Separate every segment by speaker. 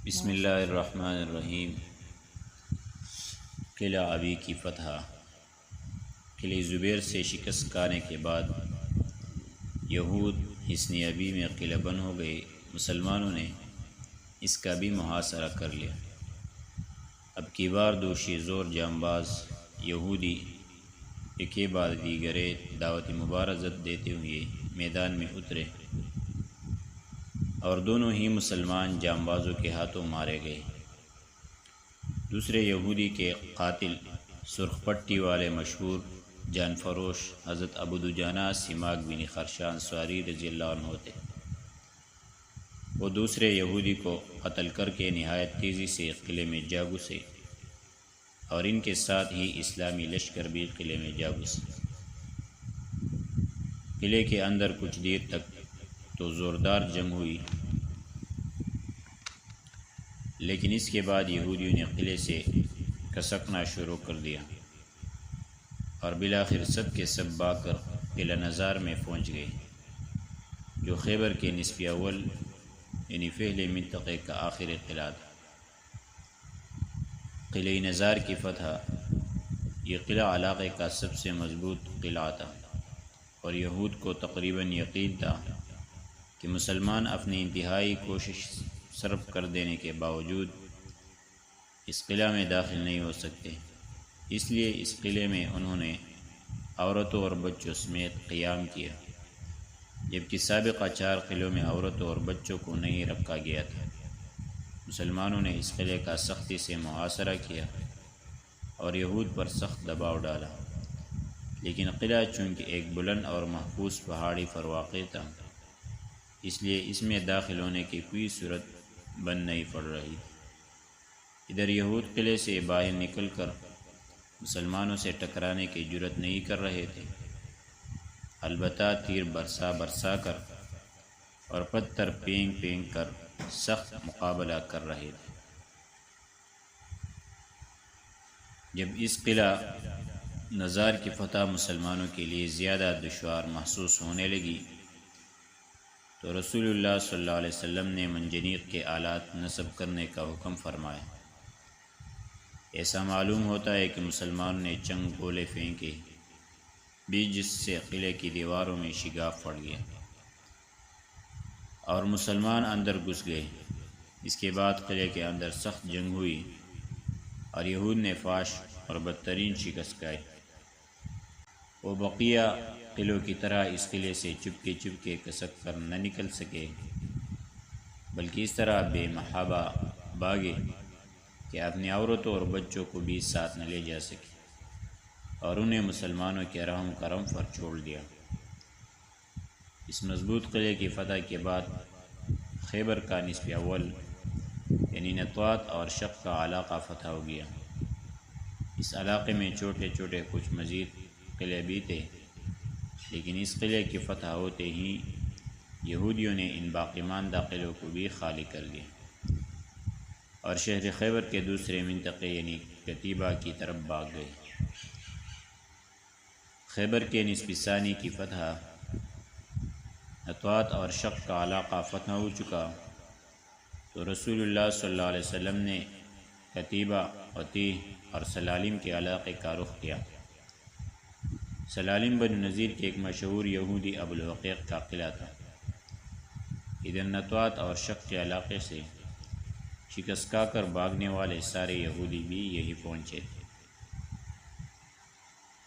Speaker 1: بسم اللہ الرحمن الرحیم۔ قلعہ ابی کی فتح۔ قلعہ زبیر سے شکست کھانے کے بعد یہود حصن ابی میں قلعہ بند ہو گئے۔ مسلمانوں نے اس کا بھی محاصرہ کر لیا۔ اب کی بار دوشی زور جانباز یہودی ایک بعد دیگرے دعوت مبارزت دیتے ہوئے میدان میں اترے اور دونوں ہی مسلمان جانبازوں کے ہاتھوں مارے گئے۔ دوسرے یہودی کے قاتل سرخ پٹی والے مشہور جان فروش حضرت ابو دجانہ سماک بن خرشان سواری رضی اللہ عنہ تھے۔ وہ دوسرے یہودی کو قتل کر کے نہایت تیزی سے قلعے میں جا گھسے اور ان کے ساتھ ہی اسلامی لشکر بھی قلعے میں جا گھسے۔ قلعے کے اندر کچھ دیر تک تو زوردار جنگ ہوئی، لیکن اس کے بعد یہودیوں نے قلعے سے کسکنا شروع کر دیا اور بالآخر سب کے سب بھاگ کر قلعہ نزار میں پہنچ گئے، جو خیبر کے نصف اول یعنی پہلے منطقے کا آخری قلعہ تھا۔ قلعہ نزار کی فتح۔ یہ قلعہ علاقے کا سب سے مضبوط قلعہ تھا اور یہود کو تقریباً یقین تھا کہ مسلمان اپنی انتہائی کوشش صرف کر دینے کے باوجود اس قلعہ میں داخل نہیں ہو سکتے، اس لیے اس قلعے میں انہوں نے عورتوں اور بچوں سمیت قیام کیا، جبکہ سابقہ 4 قلعوں میں عورتوں اور بچوں کو نہیں رکھا گیا تھا۔ مسلمانوں نے اس قلعے کا سختی سے محاصرہ کیا اور یہود پر سخت دباؤ ڈالا، لیکن قلعہ چونکہ ایک بلند اور محفوظ پہاڑی پر واقع تھا، اس لیے اس میں داخل ہونے کی کوئی صورت بند نہیں پڑ رہی۔ ادھر یہود قلعے سے باہر نکل کر مسلمانوں سے ٹکرانے کی جرات نہیں کر رہے تھے، البتہ تیر برسا کر اور پتھر پھینک کر سخت مقابلہ کر رہے تھے۔ جب اس قلعہ نزار کی فتح مسلمانوں کے لیے زیادہ دشوار محسوس ہونے لگی تو رسول اللہ صلی اللہ علیہ وسلم نے منجنیق کے آلات نصب کرنے کا حکم فرمایا۔ ایسا معلوم ہوتا ہے کہ مسلمانوں نے چنگ گولے پھینکے بھی، جس سے قلعے کی دیواروں میں شگاف پڑ گیا اور مسلمان اندر گھس گئے۔ اس کے بعد قلعے کے اندر سخت جنگ ہوئی اور یہود نے فاش اور بدترین شکست کھائی۔ وہ بقیہ قلعوں کی طرح اس قلعے سے چپکے کسک کر نہ نکل سکے، بلکہ اس طرح بے محابہ بھاگے کہ اپنی عورتوں اور بچوں کو بھی ساتھ نہ لے جا سکے اور انہیں مسلمانوں کے رحم کرم پر چھوڑ دیا۔ اس مضبوط قلعے کی فتح کے بعد خیبر کا نصف اول یعنی نطوات اور شق کا علاقہ فتح ہو گیا۔ اس علاقے میں چھوٹے کچھ مزید قلعے بھی تھے، لیکن اس قلعے کی فتح ہوتے ہی یہودیوں نے ان باقی ماندہ قلعوں کو بھی خالی کر دیا اور شہر خیبر کے دوسرے منطقے یعنی قتیبہ کی طرف بھاگ گئے۔ خیبر کے نصف ثانی کی فتح۔ نطوات اور شق کا علاقہ فتح ہو چکا تو رسول اللہ صلی اللہ علیہ وسلم نے قتیبہ، عتیہ اور سلالم کے علاقے کا رخ کیا۔ سلالم بن نذیر کے ایک مشہور یہودی ابو الحقیق کا قلعہ تھا۔ ادھر نطوات اور شق کے علاقے سے شکست کھا کر بھاگنے والے سارے یہودی بھی یہی پہنچے تھے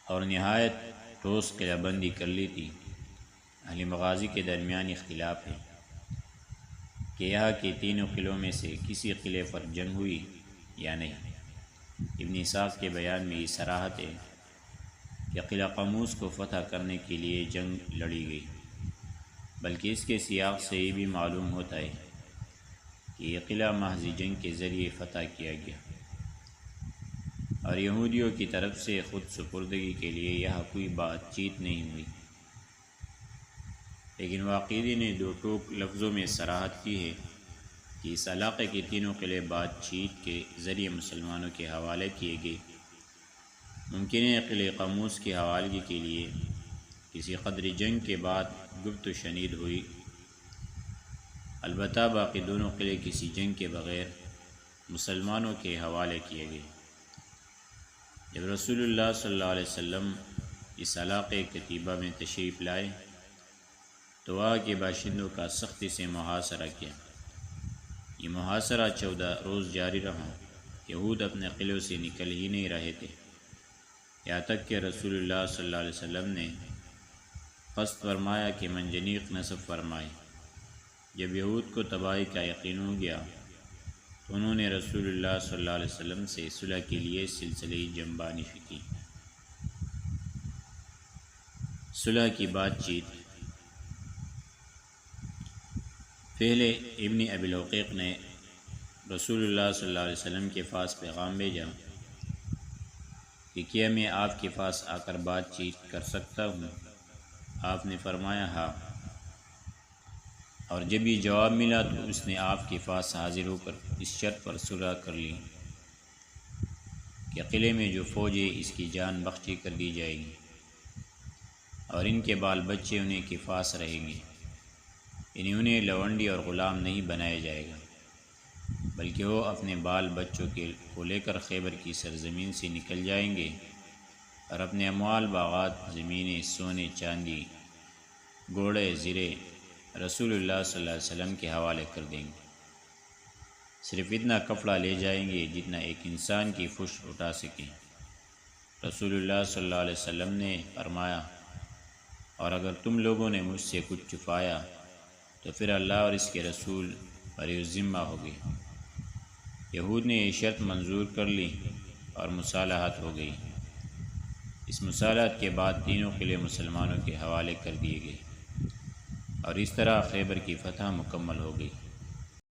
Speaker 1: اور نہایت ٹھوس قلعہ بندی کر لی تھی۔ اہل مغازی کے درمیان اختلاف ہے کہ یہاں کے تینوں قلعوں میں سے کسی قلعے پر جنگ ہوئی یا نہیں۔ ابن اسحاق کے بیان میں یہ صراحت ہے کہ قلعہ قموس کو فتح کرنے کے لیے جنگ لڑی گئی، بلکہ اس کے سیاق سے یہ بھی معلوم ہوتا ہے کہ یہ قلعہ محض جنگ کے ذریعے فتح کیا گیا اور یہودیوں کی طرف سے خود سپردگی کے لیے یہاں کوئی بات چیت نہیں ہوئی، لیکن واقعی نے 2 ٹوک لفظوں میں صراحت کی ہے کہ اس علاقے کے تینوں قلعے بات چیت کے ذریعے مسلمانوں کے حوالے کیے گئے۔ ممکن ہے قلعہ قموس کی حوالگی کے لیے کسی قدر جنگ کے بعد گفت و شنید ہوئی، البتہ باقی دونوں قلعے کسی جنگ کے بغیر مسلمانوں کے حوالے کیے گئے۔ جب رسول اللہ صلی اللہ علیہ وسلم اس علاقے کتیبہ میں تشریف لائے تو وہاں کے باشندوں کا سختی سے محاصرہ کیا۔ یہ محاصرہ 14 روز جاری رہا۔ یہود اپنے قلعوں سے نکل ہی نہیں رہے تھے، یہاں تک کہ رسول اللہ صلی اللہ علیہ وسلم نے قصد فرمایا کہ منجنیق نصب فرمائے۔ جب یہود کو تباہی کا یقین ہو گیا تو انہوں نے رسول اللہ صلی اللہ علیہ وسلم سے صلح کے لیے سلسلے جنبانش کی۔ صلح کی بات چیت۔ پہلے ابن ابی الحقیق نے رسول اللہ صلی اللہ علیہ وسلم کے پاس پیغام بھیجا کہ کیا میں آپ کے پاس آ کر بات چیت کر سکتا ہوں؟ آپ نے فرمایا ہاں، اور جب یہ جواب ملا تو اس نے آپ کے پاس حاضر ہو کر اس شرط پر صلح کر لی کہ قلعے میں جو فوج ہے اس کی جان بخشی کر دی جائے گی اور ان کے بال بچے انہیں کے پاس رہیں گے، یعنی انہیں لونڈی اور غلام نہیں بنایا جائے گا، بلکہ وہ اپنے بال بچوں کو لے کر خیبر کی سرزمین سے نکل جائیں گے اور اپنے اموال، باغات، زمینیں، سونے چاندی، گھوڑے، زرے رسول اللہ صلی اللہ علیہ وسلم کے حوالے کر دیں گے۔ صرف اتنا کپڑا لے جائیں گے جتنا ایک انسان کی پشت اٹھا سکیں۔ رسول اللہ صلی اللہ علیہ وسلم نے فرمایا، اور اگر تم لوگوں نے مجھ سے کچھ چھپایا تو پھر اللہ اور اس کے رسول بری الذمہ ہوگی۔ یہود نے یہ شرط منظور کر لی اور مصالحت ہو گئی۔ اس مصالحت کے بعد تینوں قلعے مسلمانوں کے حوالے کر دیے گئے اور اس طرح خیبر کی فتح مکمل ہو گئی۔